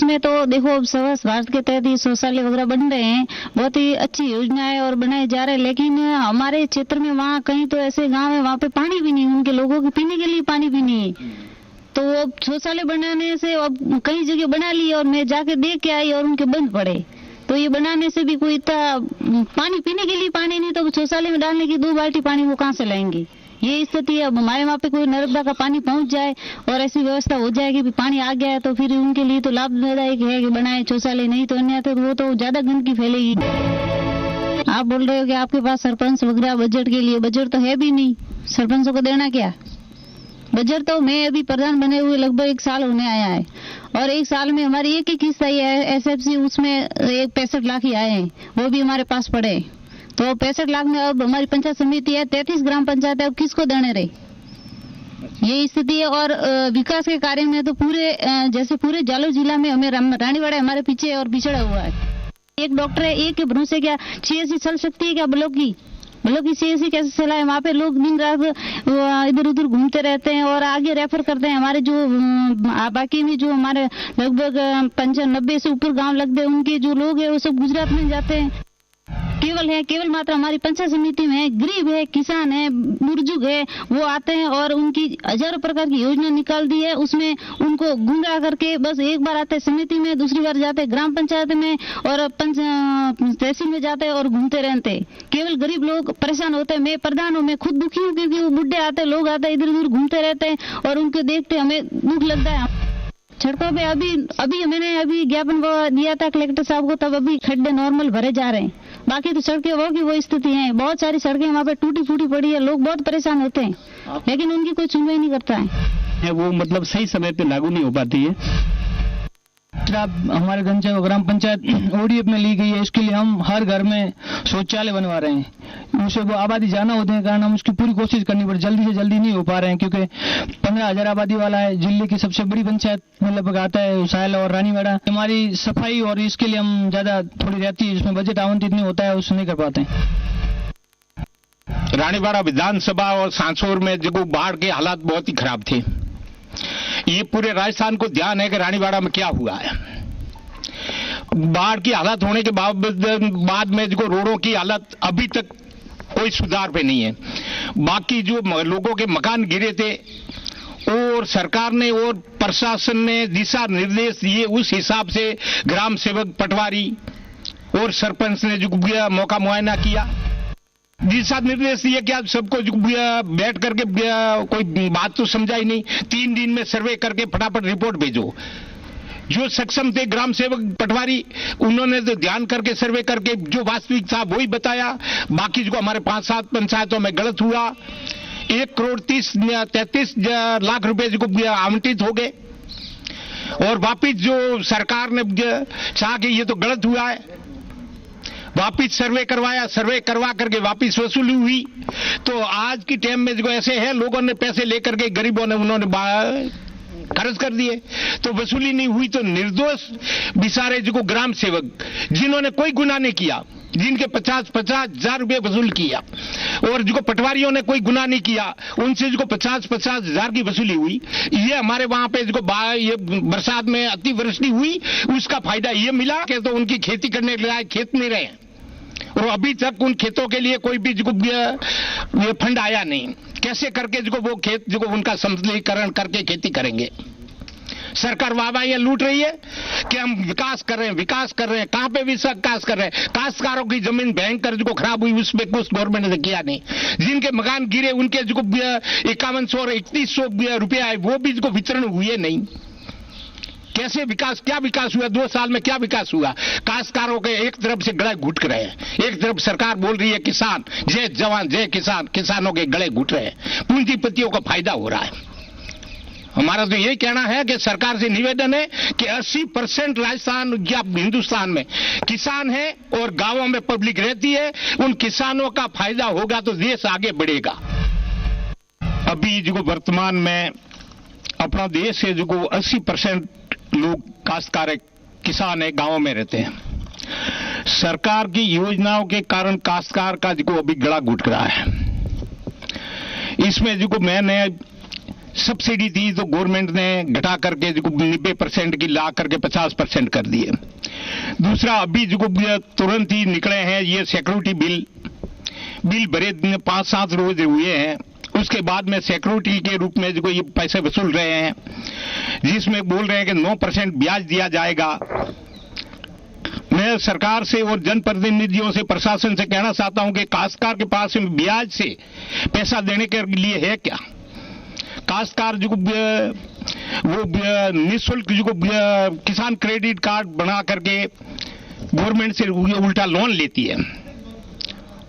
इसमें तो देखो स्वच्छ भारत के तहत ये शौचालय वगैरह बन रहे हैं, बहुत ही अच्छी योजना है और बनाए जा रहे हैं, लेकिन हमारे क्षेत्र में वहाँ कहीं तो ऐसे गाँव है वहाँ पे पानी भी नहीं, उनके लोगों के पीने के लिए पानी भी नहीं है। तो अब शौचालय बनाने से अब कई जगह बना लिए और मैं जाके देख के आई और उनके बंद पड़े। तो ये बनाने से भी कोई इतना पानी पीने के लिए पानी नहीं, तो शौचालय में डालने की 2 बाल्टी पानी वो कहाँ से लाएंगे? ये स्थिति है। अब हमारे वहाँ पे कोई नर्मदा का पानी पहुँच जाए और ऐसी व्यवस्था हो जाए कि पानी आ गया है तो फिर उनके लिए तो लाभदायक है कि बनाए शौचालय, नहीं तो अन्य तो वो तो ज्यादा गंदगी फैलेगी। आप बोल रहे हो कि आपके पास सरपंच वगैरह बजट के लिए, बजट तो है भी नहीं, सरपंचों को देना क्या बजट? तो मैं अभी प्रधान बने हुए लगभग 1 साल होने आया है और 1 साल में हमारी एक ही किस्त आई है SFC, उसमें 65 लाख ही आए हैं, वो भी हमारे पास पड़े। तो 65 लाख में अब हमारी पंचायत समिति है, 33 ग्राम पंचायत है, अब किसको देने रहे? ये स्थिति है। और विकास के कार्य में तो पूरे जैसे पूरे जालौर जिला में हमें रानीवाड़ा हमारे पीछे और पिछड़ा हुआ है। एक डॉक्टर है, एक के भरोसे क्या CSC चल सकती है क्या? ब्लॉक की CSC कैसे चलाए? वहाँ पे लोग दिन रात इधर उधर घूमते रहते हैं और आगे रेफर करते हैं। हमारे जो बाकी में जो हमारे लगभग 95 से ऊपर गांव लगते हैं, उनके जो लोग हैं वो सब गुजरात में जाते हैं। केवल मात्र हमारी पंचायत समिति में गरीब है, किसान है, बुजुर्ग है, वो आते हैं और उनकी हजारों प्रकार की योजना निकाल दी है, उसमें उनको गुमराह करके बस एक बार आते समिति में, दूसरी बार जाते ग्राम पंचायत में और तहसील में जाते और घूमते रहते। केवल गरीब लोग परेशान होते हैं। मैं प्रधान हूँ, मैं खुद दुखी हूँ क्योंकि वो बुढ़े आते लोग आते इधर उधर घूमते रहते हैं और उनको देखते हमें दुख लगता है। सड़कों पे अभी मैंने ज्ञापन दिया था कलेक्टर साहब को, तब अभी खड्डे नॉर्मल भरे जा रहे हैं। बाकी तो सड़कें वो की वो स्थिति है, बहुत सारी सड़कें वहाँ पे टूटी फूटी पड़ी है, लोग बहुत परेशान होते हैं, लेकिन उनकी कोई सुनवाई नहीं करता है। वो मतलब सही समय पे लागू नहीं हो पाती है। हमारे ग्राम पंचायत ODF में ली गई है, इसके लिए हम हर घर में शौचालय बनवा रहे हैं। उसे वो आबादी ज्यादा होने के कारण हम उसकी पूरी कोशिश करनी पड़ी, जल्दी से जल्दी नहीं हो पा रहे हैं क्योंकि 15,000 आबादी वाला है, जिले की सबसे बड़ी पंचायत मतलब आता है उसायल और रानीवाड़ा। हमारी सफाई और इसके लिए हम ज्यादा थोड़ी रहती है, जिसमें बजट आवंटित नहीं होता है, उससे नहीं कर पाते हैं। रानीवाड़ा विधानसभा और सांसौर में जो बाढ़ के हालात बहुत ही खराब थे। ये पूरे राजस्थान को ध्यान है कि रानीवाड़ा में क्या हुआ है। बाढ़ की हालत होने के बाद में जो रोडों की हालत अभी तक कोई सुधार पे नहीं है। बाकी जो लोगों के मकान गिरे थे और सरकार ने और प्रशासन ने दिशा निर्देश दिए, उस हिसाब से ग्राम सेवक पटवारी और सरपंच ने जो मौका मुआयना किया, दिशा निर्देश दिए क्या सबको बैठ करके कोई बात तो समझा ही नहीं। 3 दिन में सर्वे करके फटाफट रिपोर्ट भेजो। जो सक्षम थे ग्राम सेवक पटवारी, उन्होंने तो ध्यान करके सर्वे करके जो वास्तविक था वही बताया। बाकी जो हमारे 5-7 पंचायतों में गलत हुआ। 1,33 लाख रुपए जो आवंटित हो गए और वापिस जो सरकार ने चाहा कि ये तो गलत हुआ है, वापिस सर्वे करवाया, सर्वे करवा करके वापिस वसूली हुई। तो आज की टाइम में जो ऐसे है, लोगों ने पैसे लेकर के गरीबों ने उन्होंने खर्च कर दिए, तो वसूली नहीं हुई। तो निर्दोष बेचारे जो ग्राम सेवक जिन्होंने कोई गुनाह नहीं किया, जिनके 50-50 हजार रुपये वसूल किया, और जो पटवारियों ने कोई गुनाह नहीं किया, उनसे जो 50-50 हजार की वसूली हुई। ये हमारे वहां पे जो ये बरसात में अतिवृष्टि हुई, उसका फायदा ये मिला कि तो उनकी खेती करने के लिए खेत नहीं रहे और अभी तक उन खेतों के लिए कोई भी ये फंड आया नहीं। कैसे करके जो वो खेत जो उनका समतलीकरण करके खेती करेंगे। सरकार वाह ये लूट रही है कि हम विकास कर रहे हैं, कहां पे विकास कर रहे हैं। काश्तकारों की जमीन भयंकर जो खराब हुई, उसमें कुछ गवर्नमेंट ने किया नहीं। जिनके मकान गिरे उनके जो 5100 और 3100 रुपए आए, वो भी जो वितरण हुए नहीं। कैसे विकास, क्या विकास हुआ 2 साल में? क्या विकास हुआ? काश्तकारों के एक तरफ से गले घुट रहे हैं, एक तरफ सरकार बोल रही है किसान जय जवान जय किसान, किसानों के गले घुट रहे हैं, पूंजीपतियों को फायदा हो रहा है। हमारा तो यही कहना है कि सरकार से निवेदन है कि 80% राजस्थान या हिंदुस्तान में किसान है और गांवों में पब्लिक रहती है। उन किसानों का फायदा होगा तो देश आगे बढ़ेगा। अभी जो वर्तमान में अपना देश है जो 80% लोग काश्तकार किसान है, गांवों में रहते हैं। सरकार की योजनाओं के कारण काश्तकार का जो अभी गला घुट रहा है। इसमें जो मैंने सब्सिडी थी तो गवर्नमेंट ने घटा करके 90% की ला करके 50% कर दिए। दूसरा, अभी जो तुरंत ही निकले हैं ये सिक्योरिटी बिल भरे 5-7 रोज हुए हैं, उसके बाद में सिक्योरिटी के रूप में जो ये पैसे वसूल रहे हैं, जिसमें बोल रहे हैं कि 9% ब्याज दिया जाएगा। मैं सरकार से और जनप्रतिनिधियों से, प्रशासन से कहना चाहता हूं कि काश्तकार के पास ब्याज से पैसा देने के लिए है क्या? काश्तकार जो वो निःशुल्क जो किसान क्रेडिट कार्ड बना करके गवर्नमेंट से उल्टा लोन लेती है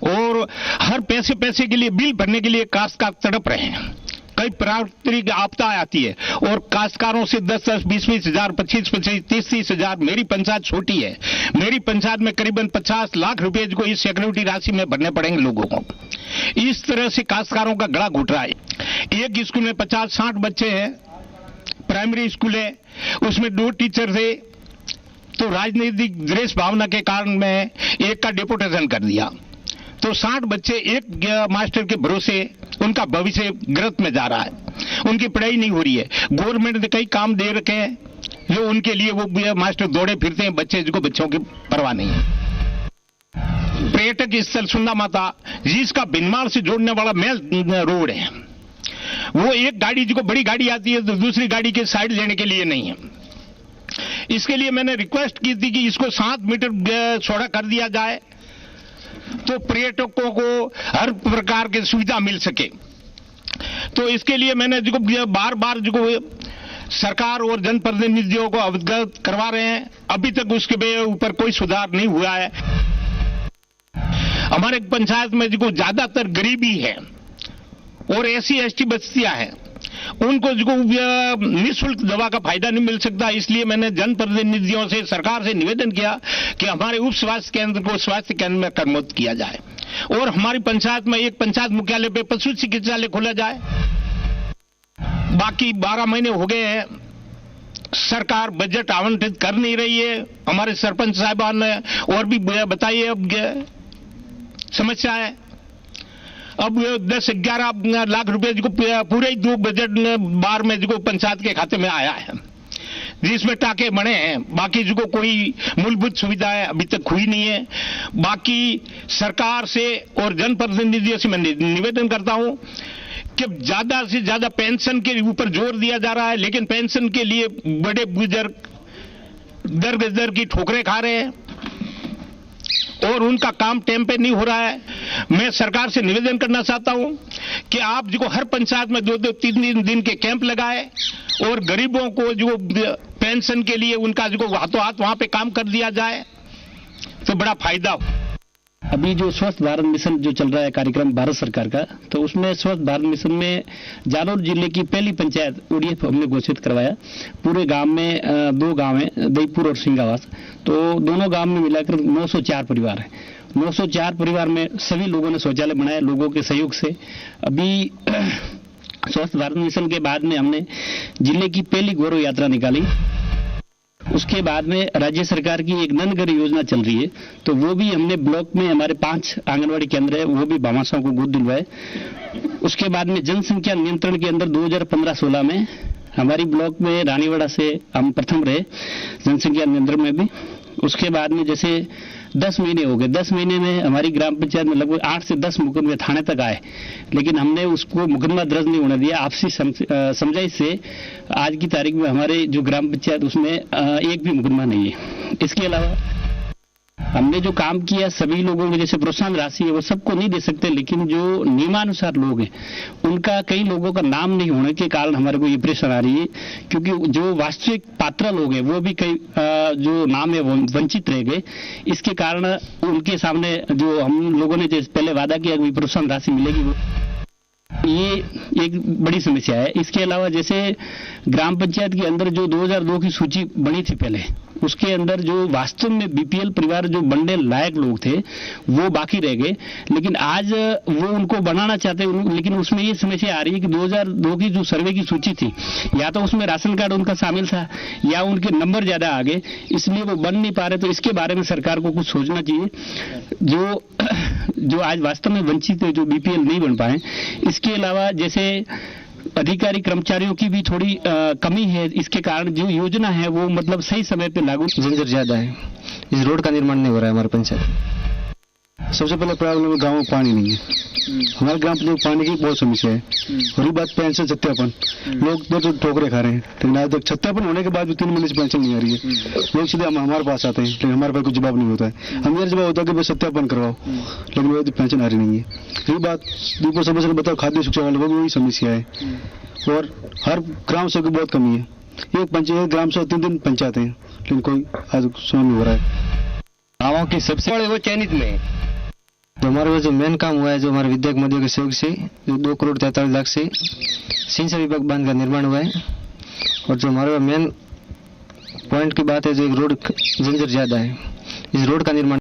और हर पैसे के लिए बिल भरने के लिए काश्तकार तड़प रहे हैं। कई प्राकृतिक आपदा आती है और काश्तकारों से 10-10, 20-20 हजार, 25-25, 30-30 हजार। मेरी पंचायत छोटी है, मेरी पंचायत में करीबन 50 लाख रुपए को इस सिक्योरिटी राशि में भरने पड़ेंगे लोगों को। इस तरह से काश्तकारों का गला घुट रहा है। एक स्कूल में 50-60 बच्चे हैं, प्राइमरी स्कूल है, उसमें 2 टीचर थे, तो राजनीतिक द्वेष भावना के कारण मैं एक का डेपुटेशन कर दिया, तो 60 बच्चे एक मास्टर के भरोसे, उनका भविष्य ग्रस्त में जा रहा है, उनकी पढ़ाई नहीं हो रही है। गवर्नमेंट ने कई काम दे रखे हैं जो उनके लिए वो मास्टर दौड़े फिरते हैं, बच्चों की परवाह नहीं है। पर्यटक स्थल सुंदा माता, जिसका भिनमार से जोड़ने वाला मेन रोड है, वो एक गाड़ी जो बड़ी गाड़ी आती है तो दूसरी गाड़ी के साइड लेने के लिए नहीं है। इसके लिए मैंने रिक्वेस्ट की थी कि इसको 7 मीटर चौड़ा कर दिया जाए तो पर्यटकों को हर प्रकार की सुविधा मिल सके। तो इसके लिए मैंने जो बार जो सरकार और जनप्रतिनिधियों को अवगत करवा रहे हैं, अभी तक उसके ऊपर कोई सुधार नहीं हुआ है। हमारे पंचायत में जो ज्यादातर गरीबी है और SC/ST बस्तियां हैं, उनको जो निःशुल्क दवा का फायदा नहीं मिल सकता। इसलिए मैंने जनप्रतिनिधियों से, सरकार से निवेदन किया कि हमारे उप स्वास्थ्य केंद्र को स्वास्थ्य केंद्र में कर्मोन्नत किया जाए और हमारी पंचायत में एक पंचायत मुख्यालय पे पशु चिकित्सालय खोला जाए। बाकी 12 महीने हो गए हैं, सरकार बजट आवंटित कर नहीं रही है। हमारे सरपंच साहिबान ने और भी बताइए, अब समस्या है। अब 10-11 लाख रुपए जो पूरे ही 2 बजट बार में जो पंचायत के खाते में आया है, जिसमें टाके बने हैं, बाकी जो कोई मूलभूत सुविधाएं अभी तक हुई नहीं है। बाकी सरकार से और जनप्रतिनिधियों से मैं निवेदन करता हूं कि ज्यादा से ज्यादा पेंशन के ऊपर जोर दिया जा रहा है, लेकिन पेंशन के लिए बड़े बुजुर्ग दर की ठोकरें खा रहे हैं और उनका काम टाइम पे नहीं हो रहा है। मैं सरकार से निवेदन करना चाहता हूं कि आप जो हर पंचायत में 2-2, 3 दिन के कैंप लगाए और गरीबों को जो पेंशन के लिए उनका जो हाथों हाथ वहां पे काम कर दिया जाए तो बड़ा फायदा हो। अभी जो स्वच्छ भारत मिशन जो चल रहा है कार्यक्रम भारत सरकार का, तो उसमें स्वच्छ भारत मिशन में जालौर जिले की पहली पंचायत ODF हमने घोषित करवाया। पूरे गांव में 2 गांव हैं, दईपुर और सिंगावास, तो दोनों गांव में मिलाकर 904 परिवार है। 904 परिवार में सभी लोगों ने शौचालय बनाए लोगों के सहयोग से। अभी स्वच्छ भारत मिशन के बाद में हमने जिले की पहली गौरव यात्रा निकाली। उसके बाद में राज्य सरकार की एक ननगर योजना चल रही है, तो वो भी हमने ब्लॉक में हमारे 5 आंगनवाड़ी केंद्र है, वो भी भामाशाहों को गोद दिलवाए। उसके बाद में जनसंख्या नियंत्रण के अंदर 2015-16 में हमारी ब्लॉक में रानीवाड़ा से हम प्रथम रहे जनसंख्या नियंत्रण में भी। उसके बाद में जैसे 10 महीने हो गए, 10 महीने में हमारी ग्राम पंचायत में लगभग 8 से 10 मुकदमे थाने तक आए, लेकिन हमने उसको मुकदमा दर्ज नहीं होने दिया। आपसी समझाइश से आज की तारीख में हमारे जो ग्राम पंचायत उसमें एक भी मुकदमा नहीं है। इसके अलावा हमने जो काम किया, सभी लोगों को जैसे प्रोत्साहन राशि है वो सबको नहीं दे सकते, लेकिन जो नियमानुसार लोग हैं उनका कई लोगों का नाम नहीं होने के कारण हमारे को ये परेशानी आ रही है, क्योंकि जो वास्तविक पात्र लोग हैं वो भी कई जो नाम है वो वंचित रह गए। इसके कारण उनके सामने जो हम लोगों ने जैसे पहले वादा किया कि प्रोत्साहन राशि मिलेगी, वो ये एक बड़ी समस्या है। इसके अलावा जैसे ग्राम पंचायत के अंदर जो 2002 की सूची बनी थी पहले, उसके अंदर जो वास्तव में BPL परिवार जो बनने लायक लोग थे वो बाकी रह गए, लेकिन आज वो उनको बनाना चाहते हैं, लेकिन उसमें ये समस्या आ रही है कि 2002 की जो सर्वे की सूची थी, या तो उसमें राशन कार्ड उनका शामिल था या उनके नंबर ज्यादा आ गए, इसलिए वो बन नहीं पा रहे। तो इसके बारे में सरकार को कुछ सोचना चाहिए। जो आज वास्तव में वंचित है, जो BPL नहीं बन पाए। इसके अलावा जैसे अधिकारी कर्मचारियों की भी थोड़ी कमी है, इसके कारण जो योजना है वो मतलब सही समय पे लागू। जंजर ज्यादा है, इस रोड का निर्माण नहीं हो रहा है हमारे पंचायत। सबसे पहले प्रॉब्लम गाँव में पानी नहीं है। हमारे ग्राम पंचायत पानी की बहुत समस्या है। और बात पेंशन सत्यापन, लोग तो ठोकरे खा रहे हैं, लेकिन आज तक सत्यापन होने के बाद भी 3 महीने से पेंशन नहीं आ रही है। लोग सीधे हमारे पास आते हैं, लेकिन हमारे पास कुछ जवाब नहीं होता है। हम ये जवाब होता है कि भाई सत्यापन करवाओ, लेकिन वो पेंशन आ रही नहीं है। यही बात दीपो समस्या बताओ, खाद्य सुरक्षा वाले को भी वही समस्या है। और हर ग्राम सेवक की बहुत कमी है। एक ग्राम सेवक 3 पंचायत है, लेकिन कोई आज सुना नहीं हो रहा है। गाँवों की सबसे बड़े वो चयनित में तो हमारा जो मेन काम हुआ है, जो हमारे विधायक महोदय के सहयोग से जो 2 करोड़ 43 लाख से सिंचाई विभाग बांध का निर्माण हुआ है। और जो हमारा मेन पॉइंट की बात है, जो एक रोड जंजर ज्यादा है, इस रोड का निर्माण